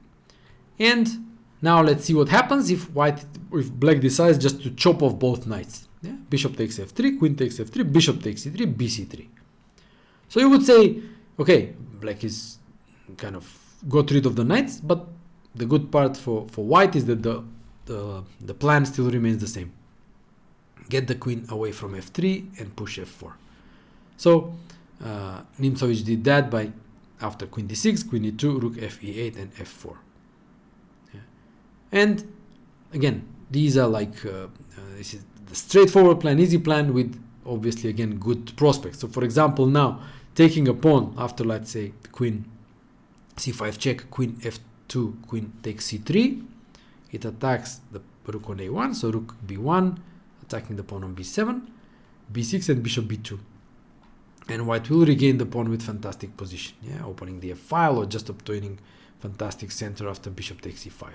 and now let's see what happens if black decides just to chop off both knights. Yeah? Bishop takes f3, queen takes f3, bishop takes c3, bc3. So you would say, okay, black is kind of got rid of the knights, but the good part for white is that the plan still remains the same. Get the queen away from f3 and push f4. So Nimzowitsch did that by, after queen d6, queen e2, rook f e8 and f4. Yeah. And again, these are like this is the straightforward plan, easy plan with obviously again good prospects. So for example, now taking a pawn after, let's say, the queen c5 check, queen f2, queen takes c3, it attacks the rook on a1, so rook b1 attacking the pawn on b7, b6 and bishop b2. and white will regain the pawn with fantastic position, yeah, opening the f file or just obtaining fantastic center after bishop takes e5.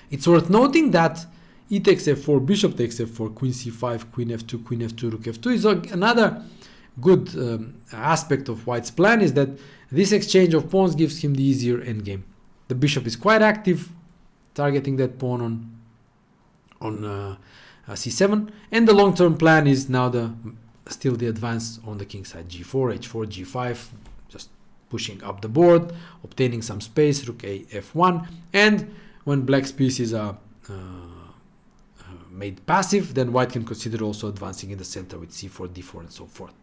It's worth noting that e takes f4, bishop takes f4, queen c5, queen f2, queen f2, rook f2 is another good aspect of white's plan, is that this exchange of pawns gives him the easier endgame. The bishop is quite active, targeting that pawn on c7, and the long-term plan is now still the advance on the king side, g4, h4, g5, just pushing up the board, obtaining some space, rook a, f1, and when black's pieces are made passive, then white can consider also advancing in the center with c4, d4, and so forth.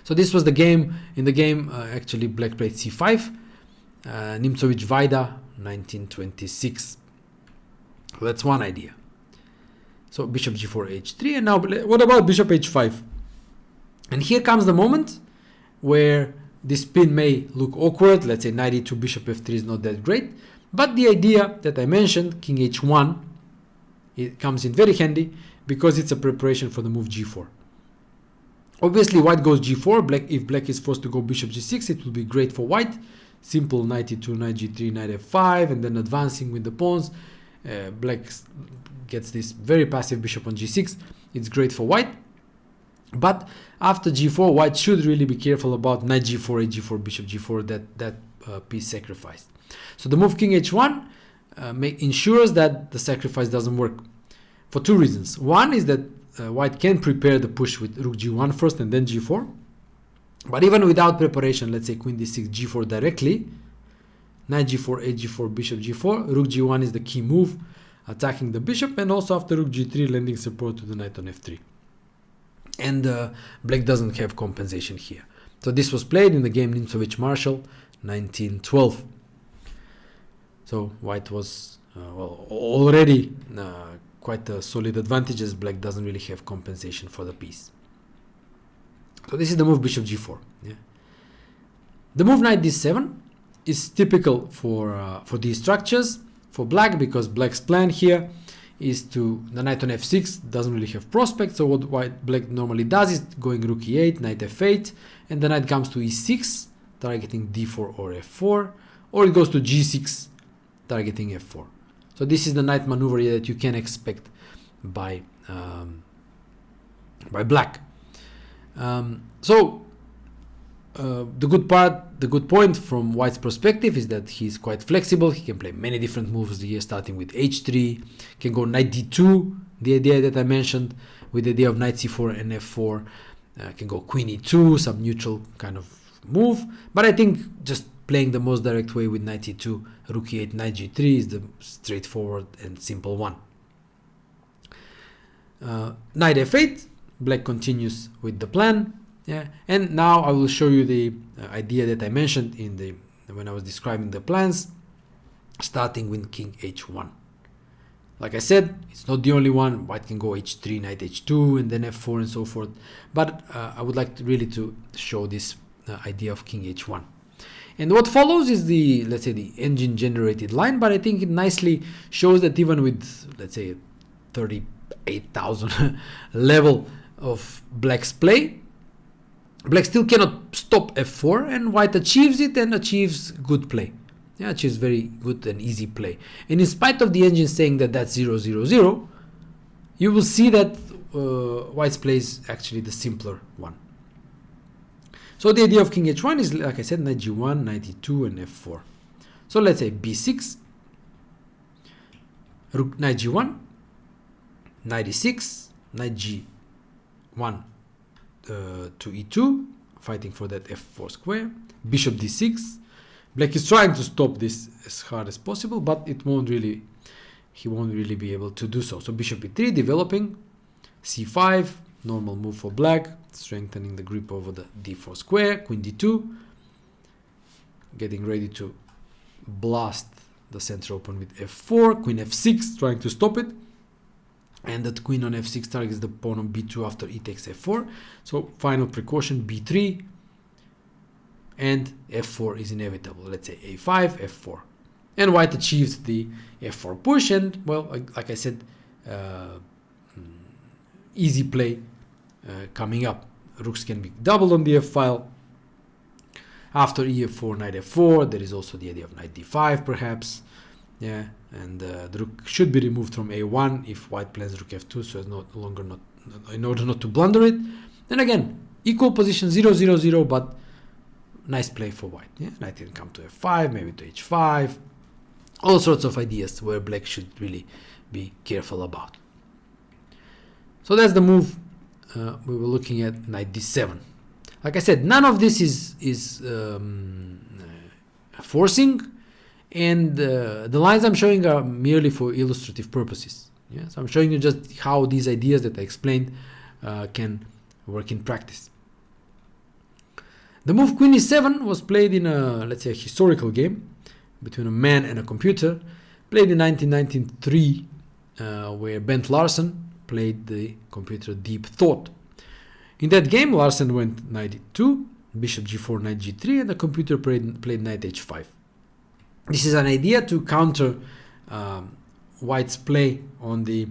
So this was the game. In the game, actually, black played c5, Nimzowitsch-Vajda, 1926. So that's one idea. So bishop g4, h3, and now what about bishop h5? And here comes the moment where this pin may look awkward. Let's say knight e2, bishop f3 is not that great, but the idea that I mentioned, king h1, it comes in very handy because it's a preparation for the move g4. Obviously, white goes g4. If black is forced to go bishop g6, it will be great for white. Simple knight e2, knight g3, knight f5, and then advancing with the pawns. Black gets this very passive bishop on g6. It's great for white. But after g4, white should really be careful about knight g4, h4, bishop g4, that piece sacrificed. So the move king h1 ensures that the sacrifice doesn't work for two reasons. One is that white can prepare the push with rook g1 first and then g4. But even without preparation, let's say queen d6, g4 directly, knight g4, h4, bishop g4, rook g1 is the key move, attacking the bishop, and also after rook g3, lending support to the knight on f3. And black doesn't have compensation here. So this was played in the game Nimzowitsch-Marshall, 1912. So white was already quite a solid advantage, as black doesn't really have compensation for the piece. So this is the move bishop g4. Yeah. The move knight d7 is typical for these structures for black, because black's plan here is to the knight on f6 doesn't really have prospects. So what black normally does is going rook e8, knight f8, and the knight comes to e6, targeting d4 or f4, or it goes to g6, targeting f4. So this is the knight maneuver that you can expect by black. The good point from white's perspective is that he's quite flexible. He can play many different moves here, starting with h3, can go knight d2, the idea that I mentioned, with the idea of knight c4 and f4, can go queen e2, some neutral kind of move. But I think just playing the most direct way with knight e2, rook e8, knight g3 is the straightforward and simple one. Knight f8, black continues with the plan. Yeah, and now I will show you the idea that I mentioned when I was describing the plans, starting with king h1. Like I said, it's not the only one. White can go h3, knight h2, and then f4 and so forth. But I would like to show this idea of king h1. And what follows is let's say the engine generated line, but I think it nicely shows that even with, let's say, 38,000 level of black's play, black still cannot stop f4, and white achieves it and achieves good play. Yeah, achieves very good and easy play. And in spite of the engine saying that that's 0-0-0, you will see that white's play is actually the simpler one. So the idea of king h1 is, like I said, knight g1, knight e2, and f4. So let's say b6, rook, knight g1, knight e6, knight g1 to e2, fighting for that f4 square, bishop d6. Black is trying to stop this as hard as possible, but he won't really be able to do so. So bishop e3, developing, c5, normal move for black, strengthening the grip over the d4 square, queen d2, getting ready to blast the center open with f4, queen f6, trying to stop it. And that queen on f6 targets the pawn on b2 after e takes f4. So final precaution, b3, and f4 is inevitable. Let's say a5, f4. And white achieves the f4 push, and, well, like I said, easy play coming up. Rooks can be doubled on the f file. After ef4, knight f4, there is also the idea of knight d5 perhaps. Yeah, and the rook should be removed from a1 if white plans rook f2, so as in order not to blunder it. And again, equal position 0-0-0, but nice play for white. Yeah, knight can come to f5, maybe to h5. All sorts of ideas where black should really be careful about. So that's the move we were looking at, knight d7. Like I said, none of this is forcing, and the lines I'm showing are merely for illustrative purposes. Yeah? So I'm showing you just how these ideas that I explained can work in practice. The move queen e7 was played in a, let's say, a historical game between a man and a computer, played in 1993, where Bent Larsen played the computer Deep Thought. In that game, Larsen went knight e2, bishop g4, knight g3, and the computer played knight h5. This is an idea to counter white's play on the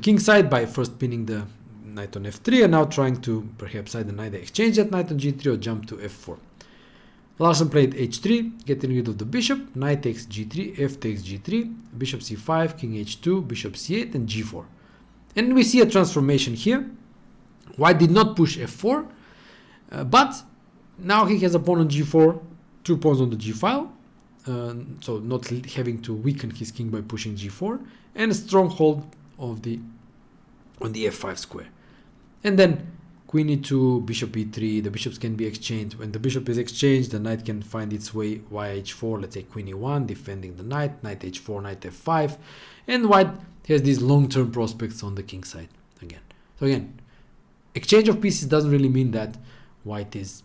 king side by first pinning the knight on f3 and now trying to perhaps either knight exchange that knight on g3 or jump to f4. Larsen played h3, getting rid of the bishop, knight takes g3, f takes g3, bishop c5, king h2, bishop c8, and g4. And we see a transformation here. White did not push f4, but now he has a pawn on g4, 2 pawns on the g file, so not having to weaken his king by pushing g4, and a stronghold of on the f5 square. And then queen e2, bishop e3, the bishops can be exchanged. When the bishop is exchanged, the knight can find its way via h4, let's say queen e1, defending the knight, knight h4, knight f5, and white has these long-term prospects on the king side again. So again, exchange of pieces doesn't really mean that white is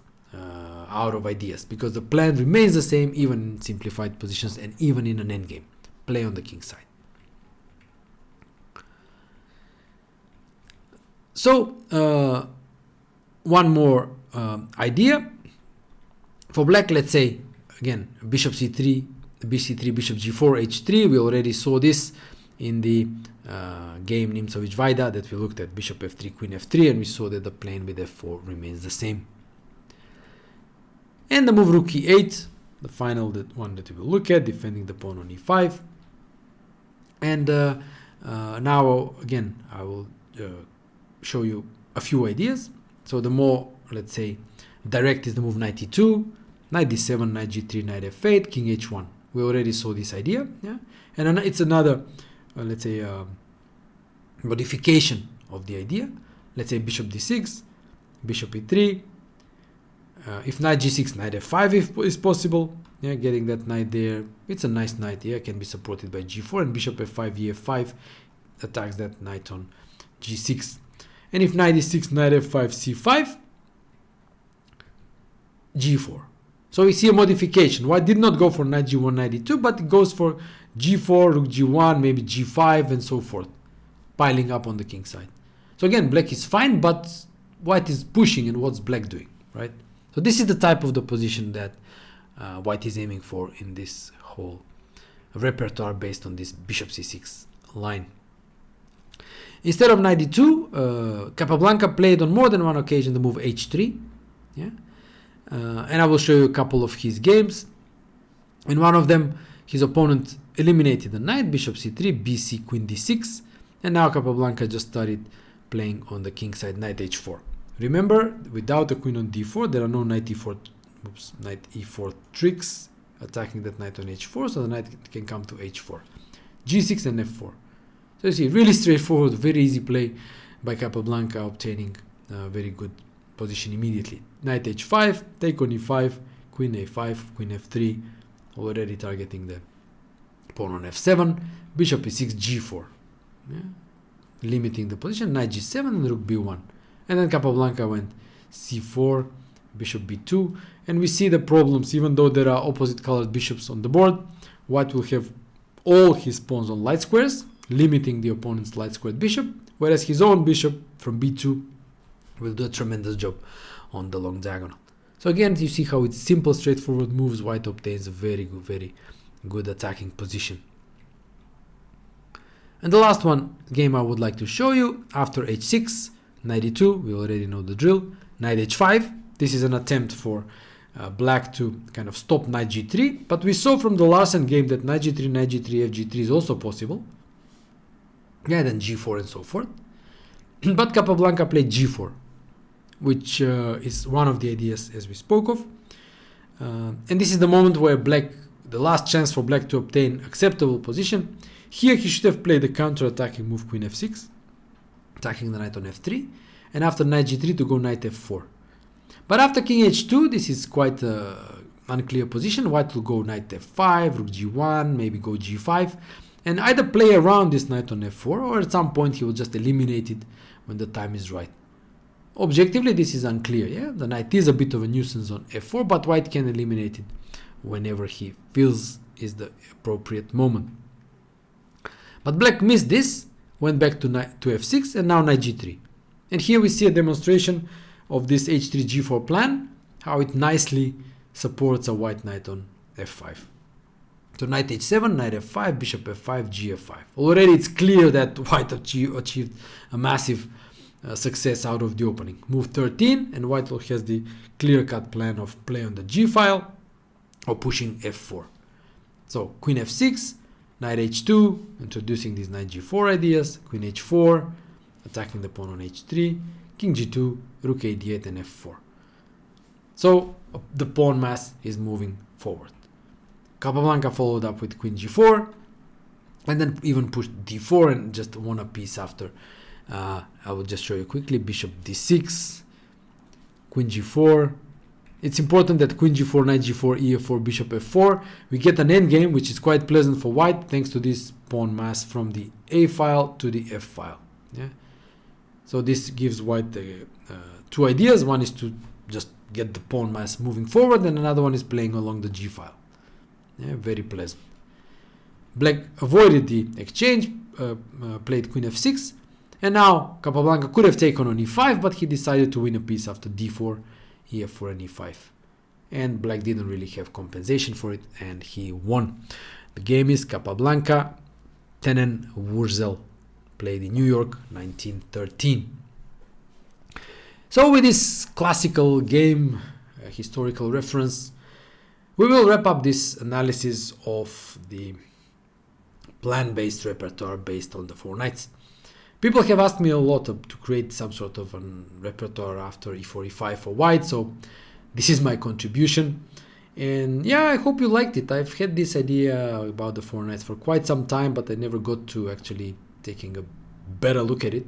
out of ideas, because the plan remains the same even in simplified positions and even in an endgame. Play on the king side. So one more idea for black. Let's say again bishop c3, bc3, bishop g4, h3. We already saw this in the game Nimzovich-Vaida that we looked at bishop f3, queen f3, and we saw that the plane with f4 remains the same. And the move rook e8, the final one that we will look at, defending the pawn on e5. And now again I will show you a few ideas. So the more, let's say, direct is the move knight e2, knight d7, knight g3, knight f8, king h1. We already saw this idea, yeah, and it's another let's say modification of the idea. Let's say bishop d6, bishop e3, if knight g6, knight f5 is possible, yeah, getting that knight there. It's a nice knight here, can be supported by g4, and bishop f5, ef5 attacks that knight on g6. And if knight e6, knight f5, c5, g4. So we see a modification. White did not go for knight g1, knight e2, but it goes for g4, rook g1, maybe g5, and so forth, piling up on the king side. So again, black is fine, but white is pushing, and what's black doing, right? So this is the type of the position that white is aiming for in this whole repertoire based on this bishop c6 line. Instead of knight d2, Capablanca played on more than one occasion the move h3, yeah? And I will show you a couple of his games. In one of them, his opponent eliminated the knight, bishop c3, bc, queen d6, and now Capablanca just started playing on the king side, knight h4. Remember, without the queen on d4, there are no knight e4 tricks attacking that knight on h4, so the knight can come to h4, g6 and f4. So you see, really straightforward, very easy play by Capablanca, obtaining a very good position immediately. Knight h5, take on e5, queen a5, queen f3, already targeting the pawn on f7, bishop e6, g4, yeah? Limiting the position, knight g7 and rook b1. And then Capablanca went c4, bishop b2, and we see the problems. Even though there are opposite colored bishops on the board, white will have all his pawns on light squares, limiting the opponent's light squared bishop, whereas his own bishop from b2 will do a tremendous job on the long diagonal. So again, you see how it's simple, straightforward moves. White obtains a very good attacking position. And the last game I would like to show you, after h6, knight e2, we already know the drill. Knight h5, this is an attempt for black to kind of stop knight g3, but we saw from the Larsen game that knight g3, fg3 is also possible. Yeah, then g4 and so forth. But Capablanca played g4, which is one of the ideas as we spoke of. And this is the moment where black, the last chance for black to obtain acceptable position. Here he should have played the counter-attacking move queen f6, attacking the knight on f3, and after knight g3 to go knight f4. But after king h2, this is quite an unclear position. White will go knight f5, rook g1, maybe go g5, and either play around this knight on f4, or at some point he will just eliminate it when the time is right. Objectively, this is unclear. Yeah, the knight is a bit of a nuisance on f4, but white can eliminate it whenever he feels is the appropriate moment. But black missed this, went back to f6, and now knight g3. And here we see a demonstration of this h3 g4 plan, how it nicely supports a white knight on f5. So knight h7, knight f5, bishop f5, gf5. Already it's clear that white achieved a massive success out of the opening. Move 13, and white has the clear-cut plan of play on the g file or pushing f4. So queen f6, knight h2, introducing these knight g4 ideas, queen h4, attacking the pawn on h3, king g2, rook a d8, and f4. So the pawn mass is moving forward. Capablanca followed up with queen g4, and then even pushed d4 and just won a piece after. I will just show you quickly. Bishop d6, queen g4. It's important that queen g4, knight g4, e4, bishop f4. We get an endgame which is quite pleasant for white thanks to this pawn mass from the a file to the f file. Yeah. So this gives white two ideas. One is to just get the pawn mass moving forward, and another one is playing along the g file. Yeah, very pleasant. Black avoided the exchange, played queen f6, and now Capablanca could have taken on e5, but he decided to win a piece after d4, ef4, and e5. And black didn't really have compensation for it, and he won. The game is Capablanca, Tenen Wurzel, played in New York, 1913. So with this classical game, historical reference, we will wrap up this analysis of the plan-based repertoire based on the four knights. People have asked me a lot to create some sort of a repertoire after e4, e5 for white, so this is my contribution. And yeah, I hope you liked it. I've had this idea about the four knights for quite some time, but I never got to actually taking a better look at it.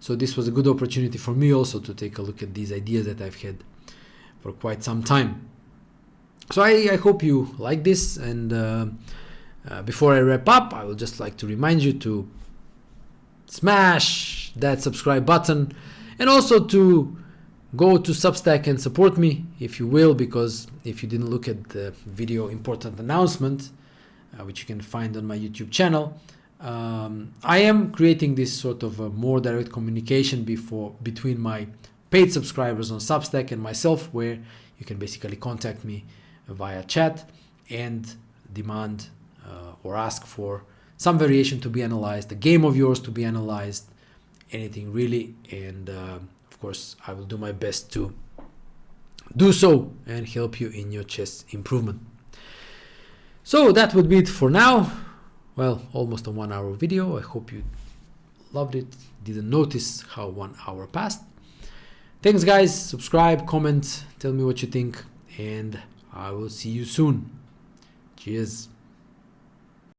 So this was a good opportunity for me also to take a look at these ideas that I've had for quite some time. So I hope you like this, and before I wrap up, I would just like to remind you to smash that subscribe button, and also to go to Substack and support me if you will, because if you didn't look at the video important announcement, which you can find on my YouTube channel, I am creating this sort of a more direct communication between my paid subscribers on Substack and myself, where you can basically contact me via chat and demand or ask for some variation to be analyzed, a game of yours to be analyzed, anything really. And of course, I will do my best to do so and help you in your chess improvement. So that would be it for now. Well, almost a 1 hour video. I hope you loved it, didn't notice how 1 hour passed. Thanks guys, subscribe, comment, tell me what you think, and I will see you soon. Cheers.